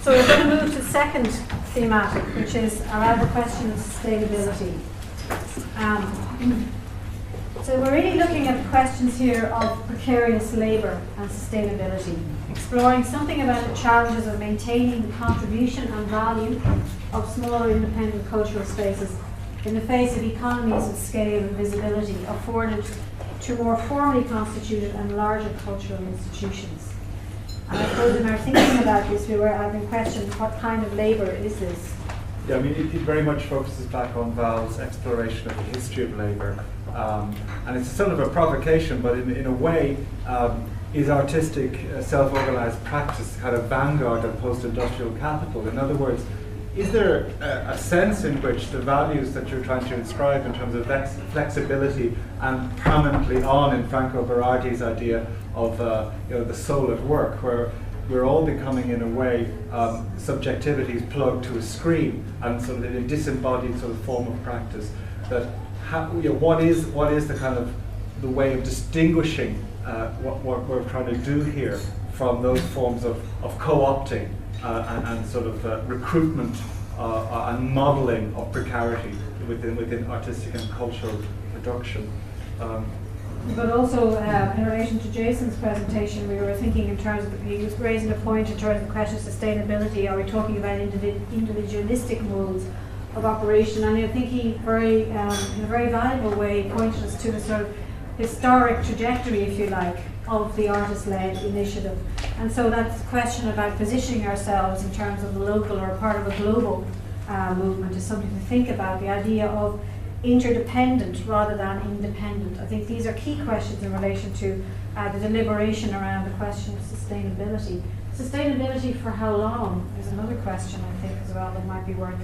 So we're going to move to the second thematic, which is around the question of sustainability. So we're really looking at questions here of precarious labour and sustainability, exploring something about the challenges of maintaining the contribution and value of smaller independent cultural spaces in the face of economies of scale and visibility afforded to more formally constituted and larger cultural institutions. And I suppose in our thinking about this, we were having questioned what kind of labour is this? Yeah, I mean, it very much focuses back on Val's exploration of the history of labour. And it's sort of a provocation, but in a way, is artistic self-organised practice kind of vanguard of post-industrial capital? In other words, is there a sense in which the values that you're trying to inscribe in terms of flexibility and permanently on in Franco Berardi's idea of the soul at work, where we're all becoming, in a way, subjectivities plugged to a screen and sort of in a disembodied sort of form of practice, that what is the kind of the way of distinguishing what we're trying to do here from those forms of co-opting and sort of recruitment and modelling of precarity within artistic and cultural production. But also, in relation to Jason's presentation, we were thinking in terms of, he was raising a point in terms of the question of sustainability. Are we talking about individualistic modes of operation? And I think he in a very valuable way pointed us to the sort of historic trajectory, if you like, of the artist-led initiative. And so that's the question about positioning ourselves in terms of the local or part of a global movement is something to think about. The idea of interdependent rather than independent. I think these are key questions in relation to the deliberation around the question of sustainability. Sustainability for how long is another question, I think, as well, that might be worth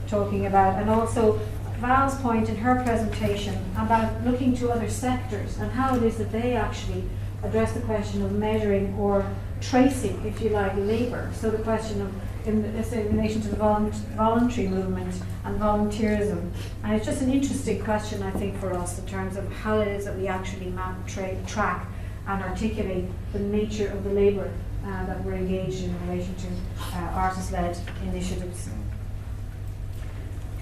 talking about. And also Val's point in her presentation about looking to other sectors and how it is that they actually address the question of measuring or tracing, if you like, labour. So the question of, in relation to the voluntary movement and volunteerism. And it's just an interesting question, I think, for us in terms of how it is that we actually map, track and articulate the nature of the labour that we're engaged in relation to artist-led initiatives.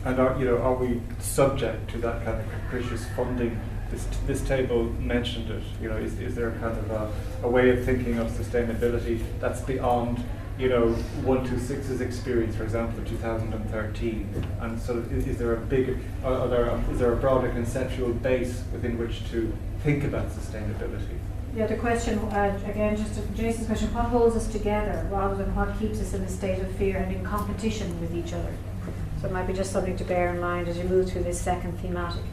And are we subject to that kind of capricious funding? This table mentioned it. Is there a kind of a way of thinking of sustainability that's beyond 126's experience, for example, of 2013? And sort of is there a broader conceptual base within which to think about sustainability? Yeah, the question again, just to Jason's question: what holds us together rather than what keeps us in a state of fear and in competition with each other? So it might be just something to bear in mind as you move through this second thematic.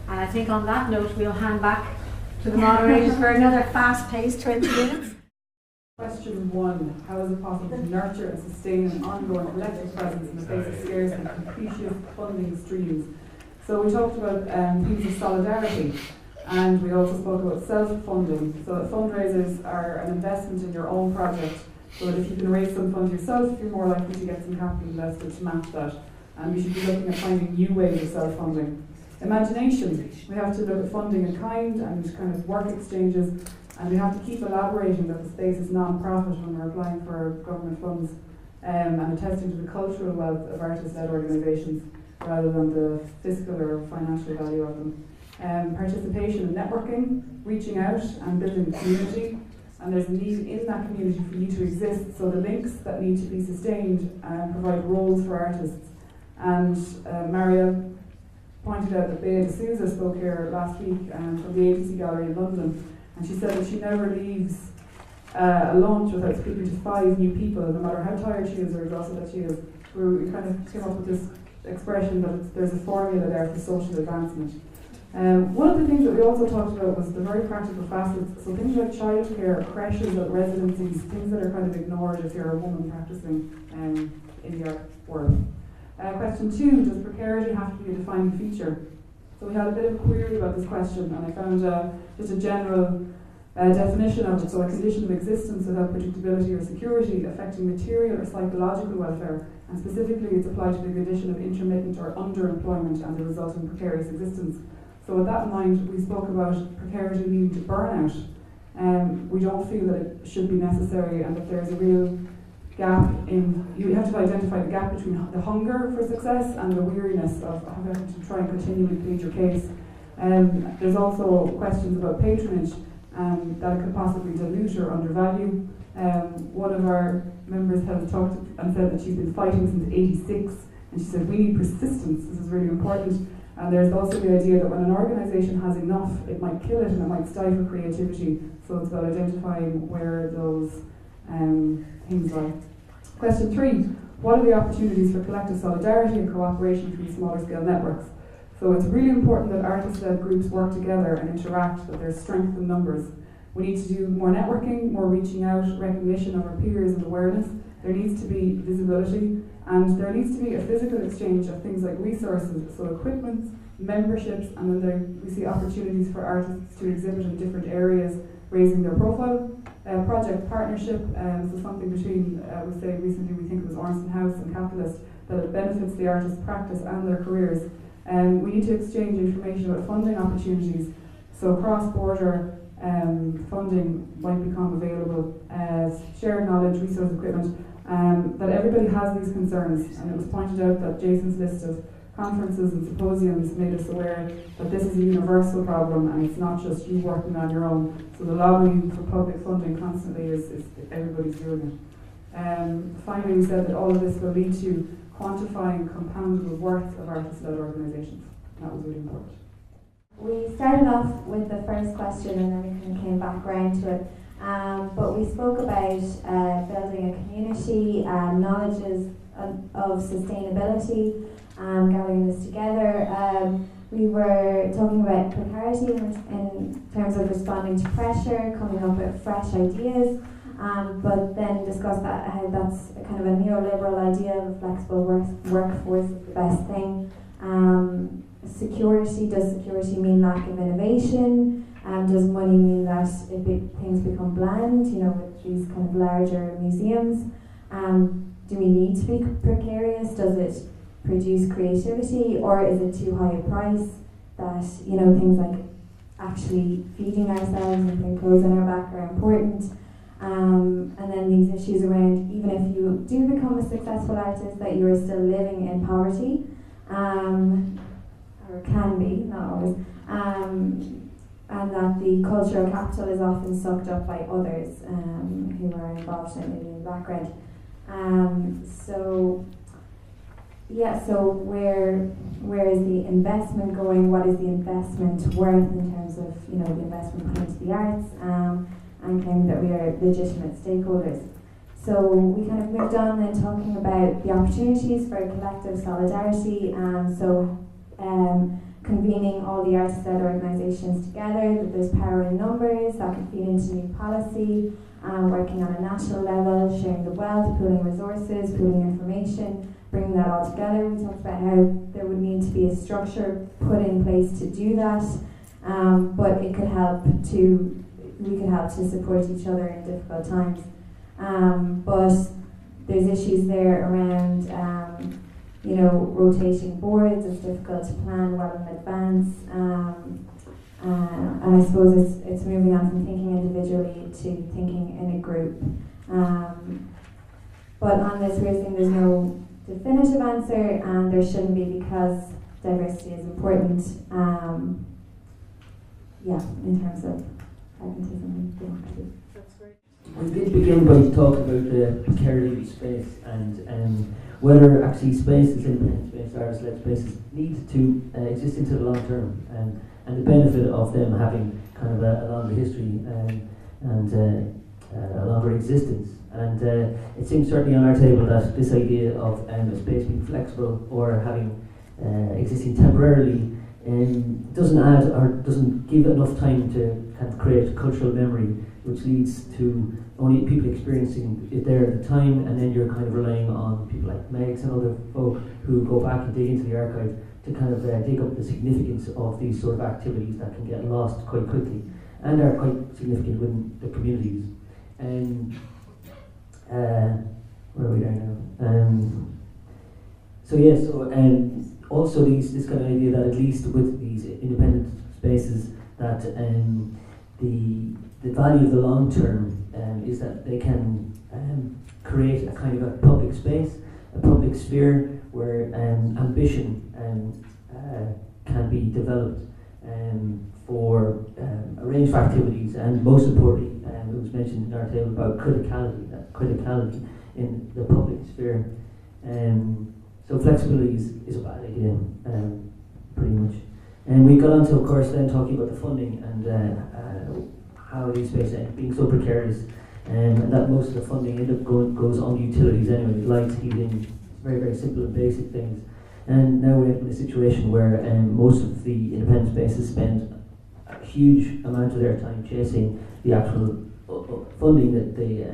And I think on that note, we'll hand back to the moderators for another fast-paced 20 minutes. Question 1. How is it possible to nurture and sustain an ongoing collective presence in the face of scarce and capricious funding streams? So we talked about themes of solidarity, and we also spoke about self-funding. So that fundraisers are an investment in your own project, so that if you can raise some funds yourself, you're more likely to get some capital invested to match that. And we should be looking at finding new ways of self-funding. Imagination. We have to look at funding in kind and kind of work exchanges, and we have to keep elaborating that the space is non-profit when we're applying for government funds, and attesting to the cultural wealth of artist-led organisations rather than the fiscal or financial value of them. Participation and networking, reaching out and building a community, and there's a need in that community for you to exist, so the links that need to be sustained provide roles for artists. And Maria pointed out that Bea D'Souza spoke here last week from the Agency Gallery in London, and she said that she never leaves a launch without speaking to 5 new people, no matter how tired she is or exhausted that she is. We kind of came up with this expression that there's a formula there for social advancement. One of the things that we also talked about was the very practical facets, so things like childcare, creches, residencies, things that are kind of ignored if you're a woman practicing in the art world. Question 2, does precarity have to be a defining feature? So we had a bit of a query about this question, and I found just a general definition of it. So a condition of existence without predictability or security affecting material or psychological welfare, and specifically it's applied to the condition of intermittent or underemployment and the resulting precarious existence. So with that in mind, we spoke about precarity leading to burnout. We don't feel that it should be necessary, and that there's a real gap in, you have to identify the gap between the hunger for success and the weariness of having to try and continually plead your case. There's also questions about patronage that it could possibly dilute or undervalue. One of our members has talked and said that she's been fighting since '86, and she said we need persistence, this is really important. And there's also the idea that when an organisation has enough, it might kill it and it might stifle creativity, so it's about identifying where those things lie. Question 3, what are the opportunities for collective solidarity and cooperation between smaller scale networks? So it's really important that artist-led groups work together and interact, that there's strength in numbers. We need to do more networking, more reaching out, recognition of our peers and awareness. There needs to be visibility, and there needs to be a physical exchange of things like resources, so equipment, memberships, and then we see opportunities for artists to exhibit in different areas, raising their profile. Project partnership, so something between, I would say recently we think it was Ornstein House and Capitalist, that it benefits the artist's practice and their careers. We need to exchange information about funding opportunities, so cross-border funding might become available as shared knowledge, resource equipment, that everybody has these concerns, and it was pointed out that Jason's list of conferences and symposiums made us aware that this is a universal problem and it's not just you working on your own. So the lobbying for public funding constantly is everybody's doing it. Finally, we said that all of this will lead to quantifying compoundable worth of artist-led organisations. That was really important. We started off with the first question and then we kind of came back around to it. But we spoke about building a community, knowledge of sustainability, gathering this together. We were talking about precarity in terms of responding to pressure, coming up with fresh ideas, but then discussed that how that's a kind of a neoliberal idea of a flexible workforce is the best thing. Security, does security mean lack of innovation? Does money mean that things become bland, you know, with these kind of larger museums? Do we need to be precarious? Does it produce creativity, or is it too high a price that, you know, things like actually feeding ourselves and putting clothes on our back are important? And then these issues around, even if you do become a successful artist, that you are still living in poverty, or can be, not always, and that the cultural capital is often sucked up by others who are involved in the background. So where is the investment going? What is the investment worth in terms of, you know, the investment put into the arts, and claiming that we are legitimate stakeholders. So we kind of moved on then talking about the opportunities for collective solidarity, convening all the artist-led organisations together, that there's power in numbers, that can feed into new policy, working on a national level, sharing the wealth, pooling resources, pooling information, bringing that all together. We talked about how there would need to be a structure put in place to do that, but we could help to support each other in difficult times. But there's issues there around you know, rotating boards. It's difficult to plan well in advance, and I suppose it's moving on from thinking individually to thinking in a group. But on this, we're saying there's no definitive answer, and there shouldn't be, because diversity is important. In terms of pragmatism and democracy. We did begin by talking about the precarity of space and whether actually spaces, independent space, artist-led spaces, need to exist into the long term, and the benefit of them having kind of a longer history and a longer existence. And it seems certainly on our table that this idea of a space being flexible or having existing temporarily doesn't add or doesn't give enough time to kind of create cultural memory, which leads to only people experiencing it there at the time, and then you're kind of relying on people like Megs and other folk who go back and dig into the archive to kind of dig up the significance of these sort of activities that can get lost quite quickly and are quite significant within the communities. Where are we there now? Also this kind of idea that at least with these independent spaces that the value of the long term is that they can create a kind of a public space, a public sphere where ambition can be developed for a range of activities, and most importantly, it was mentioned in our table about criticality, that criticality in the public sphere. So flexibility is a bad idea, pretty much. And we got on to, of course, then talking about the funding and how these spaces end up being so precarious, and that most of the funding goes on utilities anyway, lights, heating, very, very simple and basic things. And now we're in a situation where most of the independent spaces spend a huge amount of their time chasing the actual funding that they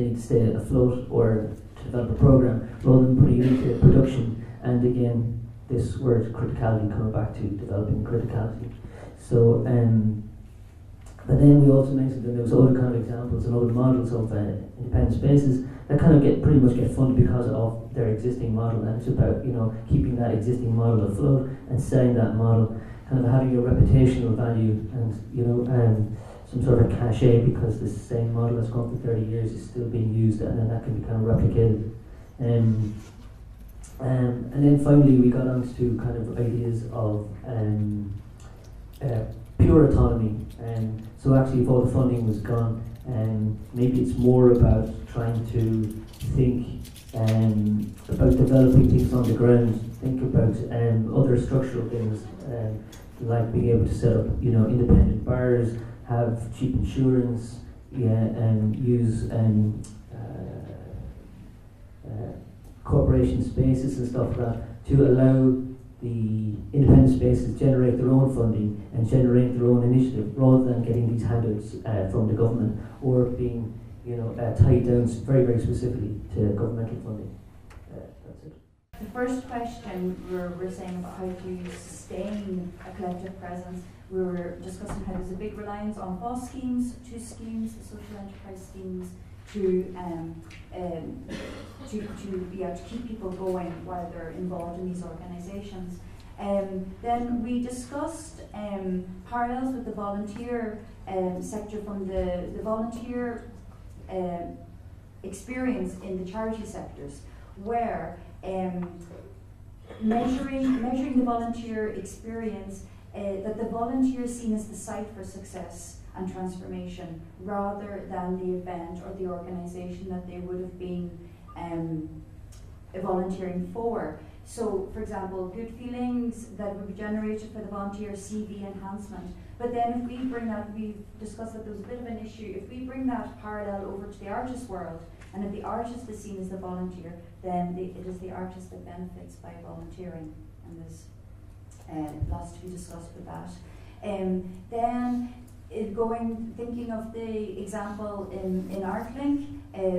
need to stay afloat or to develop a program, rather than putting it into production. And again, this word criticality coming back to developing criticality. So, but then we also mentioned that there was other kind of examples and other models of independent spaces that kind of pretty much get funded because of their existing model, and it's about, you know, keeping that existing model afloat and selling that model, kind of having a reputational value and, you know, some sort of cachet, because the same model that's gone for 30 years is still being used, and then that can be kind of replicated. And then finally we got on to kind of ideas of pure autonomy. So actually, if all the funding was gone, maybe it's more about trying to think about developing things on the ground, think about other structural things, like being able to set up, you know, independent bars, have cheap insurance, and use corporation spaces and stuff like that, to allow the independent spaces generate their own funding and generate their own initiative, rather than getting these handouts from the government, or being, you know, tied down very, very specifically to governmental funding. That's it. The first question we're saying about how to sustain a collective presence, we were discussing how there's a big reliance on FOSS schemes, the social enterprise schemes, to be able to keep people going while they're involved in these organisations. Then we discussed parallels with the volunteer sector from the volunteer experience in the charity sectors, where measuring the volunteer experience, that the volunteer is seen as the site for success and transformation, rather than the event or the organisation that they would have been volunteering for. So, for example, good feelings that would be generated for the volunteer, CV enhancement. But then if we bring that, we discussed that there was a bit of an issue, if we bring that parallel over to the artist world, and if the artist is seen as the volunteer, then it is the artist that benefits by volunteering, and there's lots to be discussed with that. Then thinking of the example in ArtLink,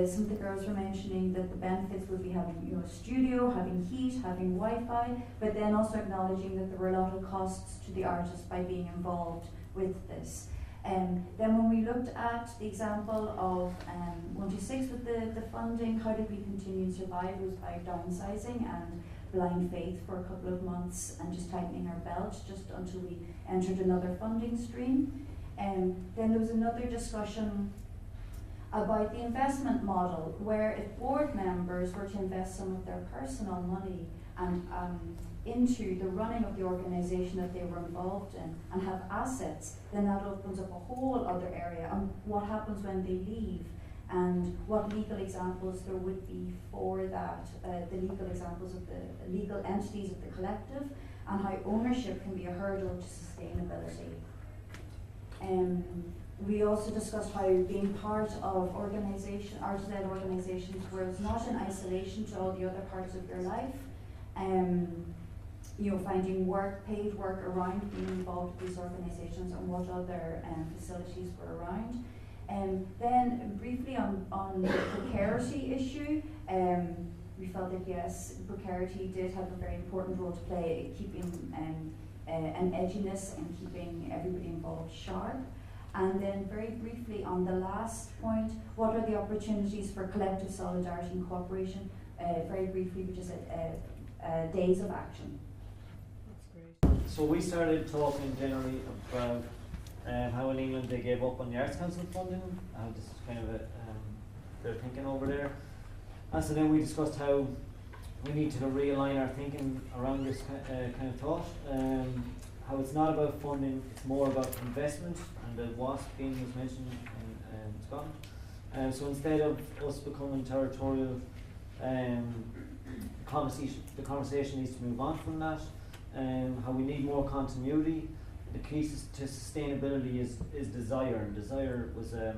some of the girls were mentioning that the benefits would be having, you know, a studio, having heat, having Wi-Fi, but then also acknowledging that there were a lot of costs to the artist by being involved with this. Then when we looked at the example of 126 with the funding, how did we continue to survive? It was by downsizing and blind faith for a couple of months and just tightening our belt just until we entered another funding stream. Then there was another discussion about the investment model, where if board members were to invest some of their personal money and into the running of the organisation that they were involved in and have assets, then that opens up a whole other area on what happens when they leave, and what legal examples there would be for that, the legal examples of the legal entities of the collective, and how ownership can be a hurdle to sustainability. We also discussed how being part of artist-led organisations was not in isolation to all the other parts of your life. You know, finding paid work around being involved with these organisations, and what other facilities were around. Then briefly on the precarity issue, we felt that yes, precarity did have a very important role to play, keeping an edginess and keeping everybody involved sharp. And then very briefly on the last point, what are the opportunities for collective solidarity and cooperation? Very briefly, we just said days of action. So we started talking generally about how in England they gave up on the Arts Council funding, how this is kind of their thinking over there. And so then we discussed how we need to realign our thinking around this kind of thought. How it's not about funding, it's more about investment, and the WASP scheme was mentioned in Scotland. So instead of us becoming territorial, the conversation needs to move on from that. How we need more continuity. The key to sustainability is desire, and desire was a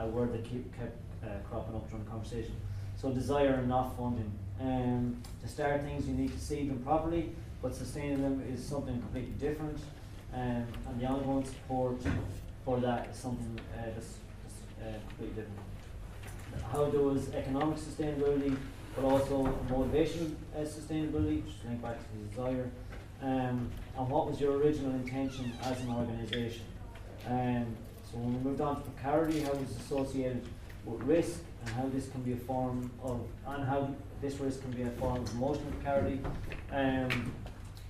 word that kept cropping up during the conversation. So desire and not funding. To start things, you need to seed them properly, but sustaining them is something completely different. And the ongoing support for that is something that's completely different. How there was economic sustainability, but also motivation sustainability, which is linked back to the desire. And what was your original intention as an organisation? So when we moved on to precarity, how it was associated with risk, and how this can be a form of, and how this risk can be a form of emotional precarity.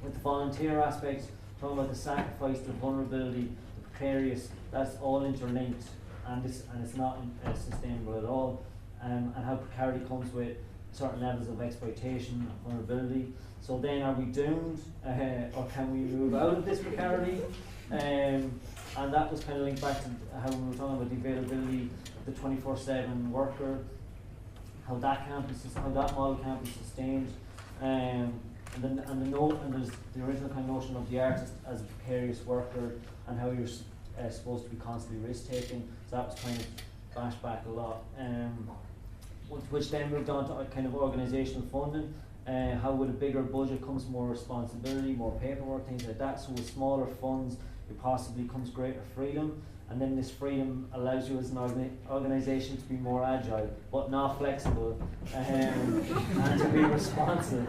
With the volunteer aspects, talking about the sacrifice, the vulnerability, the precarious, that's all interlinked, and it's not sustainable at all. And how precarity comes with certain levels of exploitation and vulnerability. So then, are we doomed, or can we move out of this precarity? And that was kind of linked back to how we were talking about the availability of the 24/7 worker, how that model can't be sustained, and there's the original kind of notion of the artist as a precarious worker, and how you're supposed to be constantly risk taking. So that was kind of bashed back a lot. Which then moved on to kind of organisational funding. How with a bigger budget comes more responsibility, more paperwork, things like that. So with smaller funds, it possibly comes greater freedom, and then this freedom allows you as an organisation to be more agile, but not flexible, and to be responsive.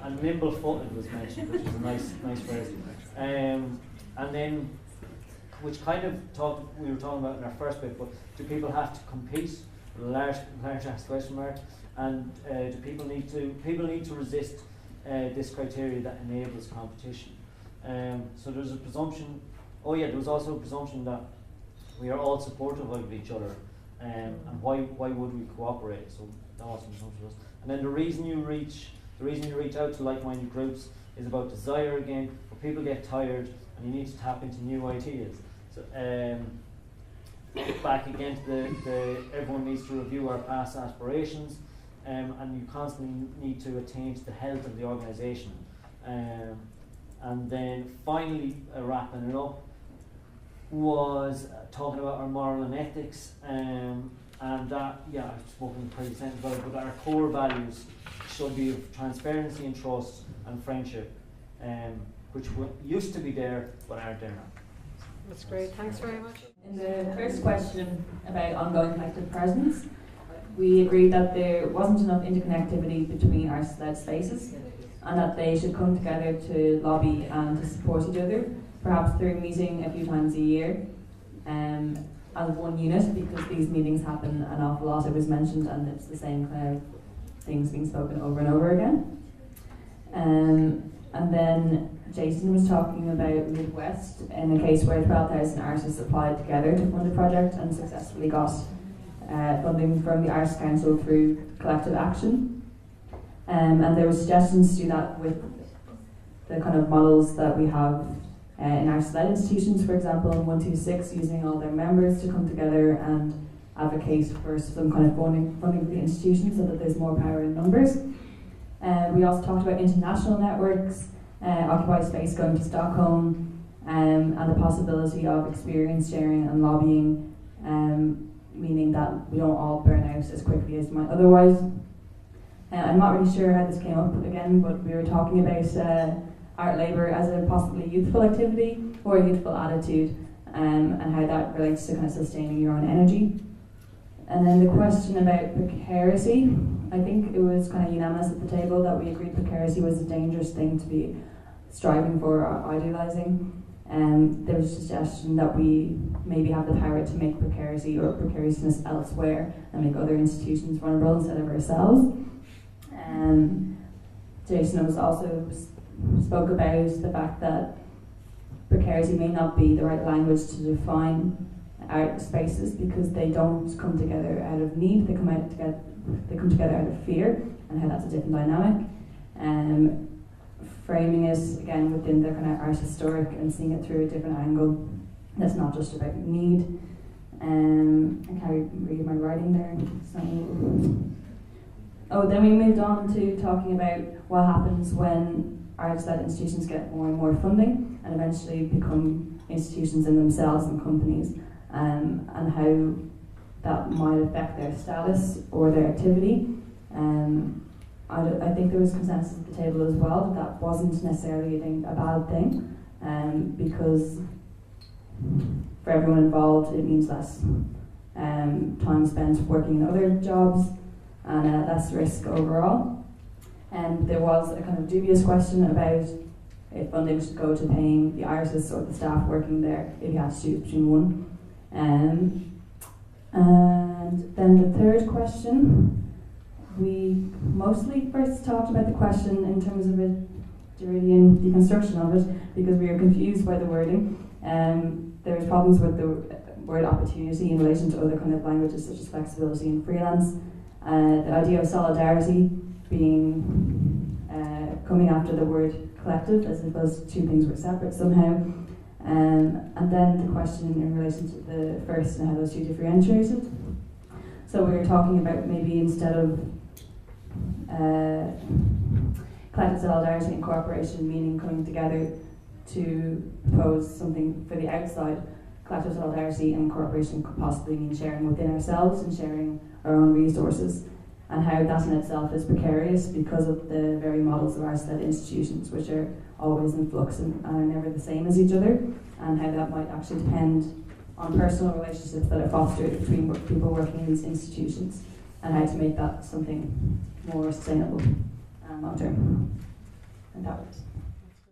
And nimble-footed was mentioned, which is a nice phrase. And then, which kind of we were talking about in our first bit, but do people have to compete? Large question mark. And do people need to resist this criteria that enables competition? So there's a presumption. There was also a presumption that we are all supportive of each other, and why would we cooperate? So that was an assumption for us. And then the reason you reach out to like-minded groups is about desire again. But people get tired, and you need to tap into new ideas. So back again to everyone needs to review our past aspirations, and you constantly need to attain to the health of the organisation. And then finally, wrapping it up, was talking about our moral and ethics, and that, I've spoken pretty sentence about it, but our core values should be of transparency and trust and friendship, which used to be there but aren't there now. That's great, thanks very much. In the first question about ongoing collective presence, we agreed that there wasn't enough interconnectivity between arts-led spaces, and that they should come together to lobby and to support each other, perhaps through meeting a few times a year as one unit, because these meetings happen an awful lot, it was mentioned, and it's the same kind of things being spoken over and over again. And then Jason was talking about Midwest in a case where 12,000 artists applied together to fund a project and successfully got funding from the Arts Council through collective action. And there were suggestions to do that with the kind of models that we have in arts-led institutions, for example, in 126, using all their members to come together and advocate for some kind of funding for the institution so that there's more power in numbers. We also talked about international networks, Occupy Space going to Stockholm, and the possibility of experience sharing and lobbying, meaning that we don't all burn out as quickly as might otherwise. I'm not really sure how this came up again, but we were talking about art labour as a possibly youthful activity or a youthful attitude, and how that relates to kind of sustaining your own energy. And then the question about precarity, I think it was kind of unanimous at the table that we agreed precarity was a dangerous thing to be striving for or idealising. There was a suggestion that we maybe have the power to make precarity or precariousness elsewhere and make other institutions vulnerable instead of ourselves. Jason was also spoke about the fact that precarity may not be the right language to define art spaces, because they don't come together out of need, they come together out of fear, and how that's a different dynamic. Framing it again within the kind of art historic and seeing it through a different angle that's not just about need. I can't read my writing there. So, then we moved on to talking about what happens when arts-led institutions get more and more funding and eventually become institutions in themselves and companies, and how that might affect their status or their activity. I think there was consensus at the table as well that that wasn't necessarily a bad thing, because for everyone involved it means less time spent working in other jobs and less risk overall. And there was a kind of dubious question about if funding should go to paying the artists or the staff working there, if you had to choose between one. And then the third question, we mostly first talked about the question in terms of a Derridian deconstruction of it, because we were confused by the wording. There was problems with the word opportunity in relation to other kind of languages such as flexibility and freelance. The idea of solidarity being coming after the word collective, as if those two things were separate somehow. And then the question in relation to the first and how those two differentiated. So we were talking about maybe instead of collective solidarity and cooperation meaning coming together to propose something for the outside, collective solidarity and cooperation could possibly mean sharing within ourselves and sharing our own resources, and how that in itself is precarious because of the very models of arts-led institutions, which are always in flux and are never the same as each other, and how that might actually depend on personal relationships that are fostered between people working in these institutions, and how to make that something more sustainable and long-term.